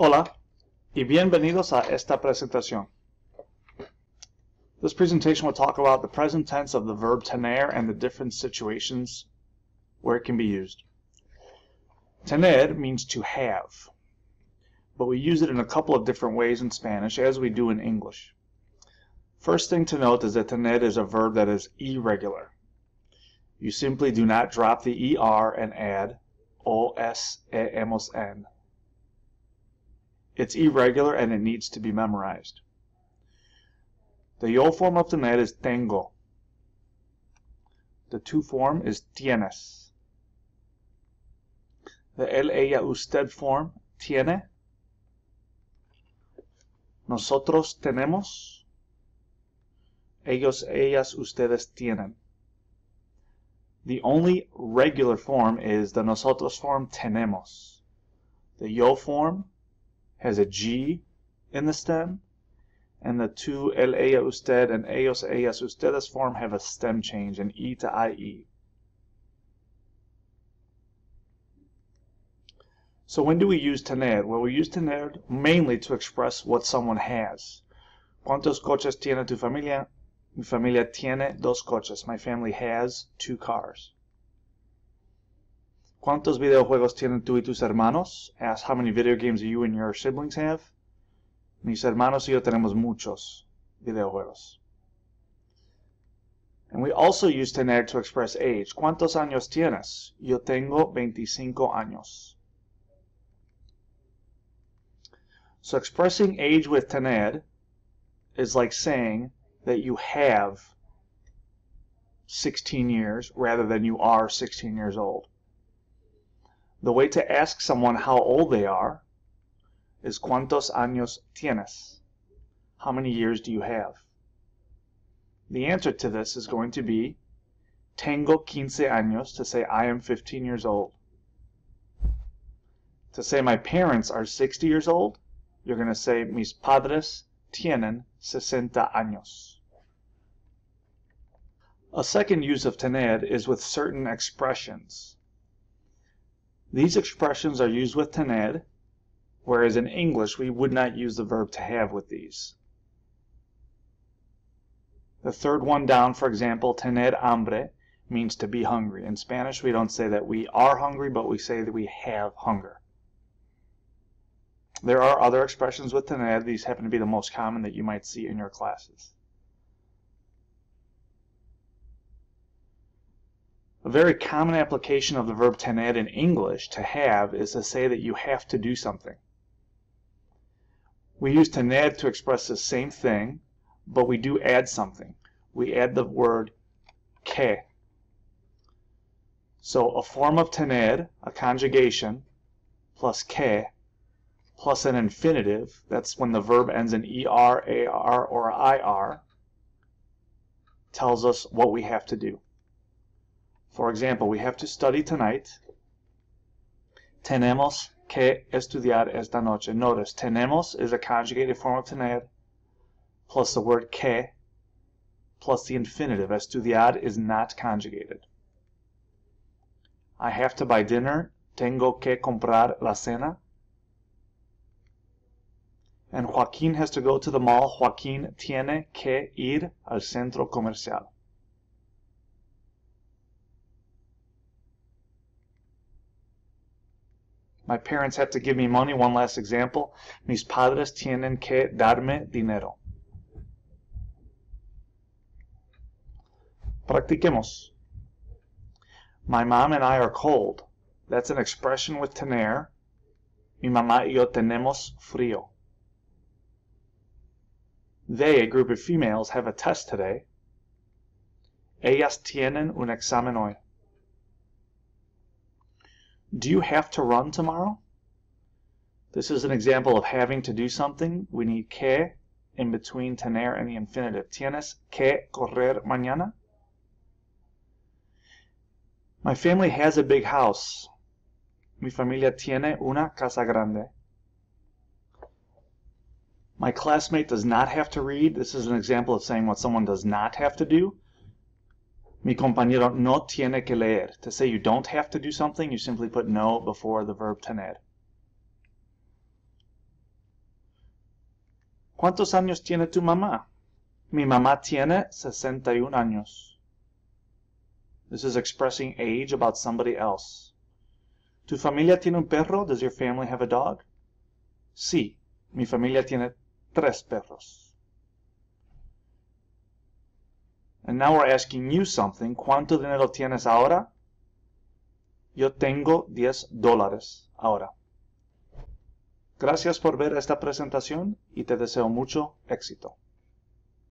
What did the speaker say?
Hola y bienvenidos a esta presentación. This presentation will talk about the present tense of the verb tener and the different situations where it can be used. Tener means to have, but we use it in a couple of different ways in Spanish as we do in English. First thing to note is that tener is a verb that is irregular. You simply do not drop the ER and add OS-EMOS-N. It's irregular and it needs to be memorized. The yo form of tener is tengo. The tu form is tienes. The él, ella, usted form, tiene. Nosotros tenemos. Ellos, ellas, ustedes tienen. The only regular form is the nosotros form, tenemos. The yo form has a G in the stem, and the tu, él, ella, usted, and ellos, ellas, ustedes form have a stem change, an E to IE. So when do we use tener? Well, we use tener mainly to express what someone has. ¿Cuántos coches tiene tu familia? Mi familia tiene dos coches. My family has 2 cars. ¿Cuántos videojuegos tienen tú y tus hermanos? Ask how many video games you and your siblings have. Mis hermanos y yo tenemos muchos videojuegos. And we also use tener to express age. ¿Cuántos años tienes? Yo tengo 25 años. So expressing age with tener is like saying that you have 16 years rather than you are 16 years old. The way to ask someone how old they are is ¿Cuántos años tienes? How many years do you have? The answer to this is going to be Tengo 15 años, to say I am 15 years old. To say my parents are 60 years old, you're going to say Mis padres tienen 60 años. A second use of tener is with certain expressions. These expressions are used with tener, whereas in English we would not use the verb to have with these. The third one down, for example, tener hambre means to be hungry. In Spanish we don't say that we are hungry, but we say that we have hunger. There are other expressions with tener. These happen to be the most common that you might see in your classes. A very common application of the verb tener in English, to have, is to say that you have to do something. We use tener to express the same thing, but we do add something. We add the word que. So a form of tener, a conjugation, plus que, plus an infinitive, that's when the verb ends in ER, AR, or IR, tells us what we have to do. For example, we have to study tonight. Tenemos que estudiar esta noche. Notice, tenemos is a conjugated form of tener, plus the word que, plus the infinitive. Estudiar is not conjugated. I have to buy dinner. Tengo que comprar la cena. And Joaquín has to go to the mall. Joaquín tiene que ir al centro comercial. My parents have to give me money. One last example. Mis padres tienen que darme dinero. Practiquemos. My mom and I are cold. That's an expression with tener. Mi mamá y yo tenemos frío. They, a group of females, have a test today. Ellas tienen un examen hoy. Do you have to run tomorrow? This is an example of having to do something. We need que in between tener and the infinitive. ¿Tienes que correr mañana? My family has a big house. Mi familia tiene una casa grande. My classmate does not have to read. This is an example of saying what someone does not have to do. Mi compañero no tiene que leer. To say you don't have to do something, you simply put no before the verb tener. ¿Cuántos años tiene tu mamá? Mi mamá tiene 61 años. This is expressing age about somebody else. ¿Tu familia tiene un perro? Does your family have a dog? Sí, mi familia tiene 3 perros. And now we're asking you something. ¿Cuánto dinero tienes ahora? Yo tengo $10 ahora. Gracias por ver esta presentación y te deseo mucho éxito.